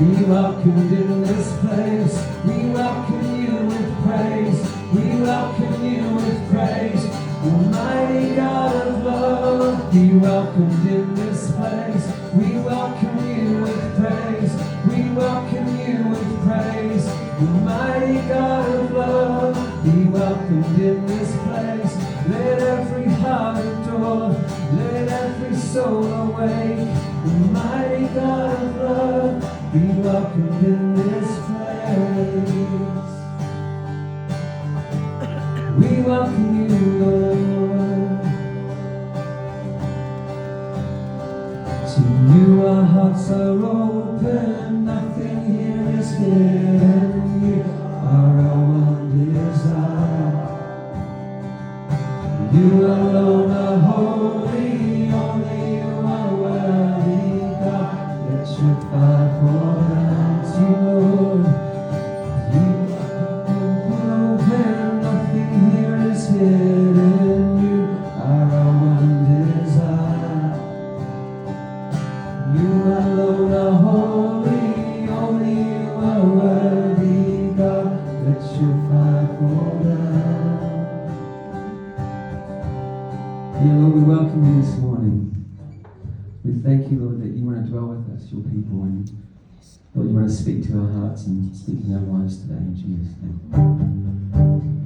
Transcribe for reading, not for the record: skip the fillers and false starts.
Be welcomed in this place. We welcome you with praise. We welcome you with praise. Almighty God of love, be welcomed in this place. We welcome you with praise. We welcome you with praise. Almighty God of love, be welcomed in this place. Let every heart adore, let every soul awake. Almighty God of love, be welcomed in this place. We welcome you, Lord. To you our hearts are open, nothing here is hidden. You are our one desire. You alone are holy, only you are worthy, God. Let your fire pour down to Lord. You are open, nothing here is hidden. You are our one desire. You alone are holy, only you are worthy, God. Let your fire pour down. Dear Lord, we welcome you this morning. We thank you, Lord, that you want to dwell with us, your people, and Lord, you want to speak to our hearts and speak in our lives today, in Jesus' name.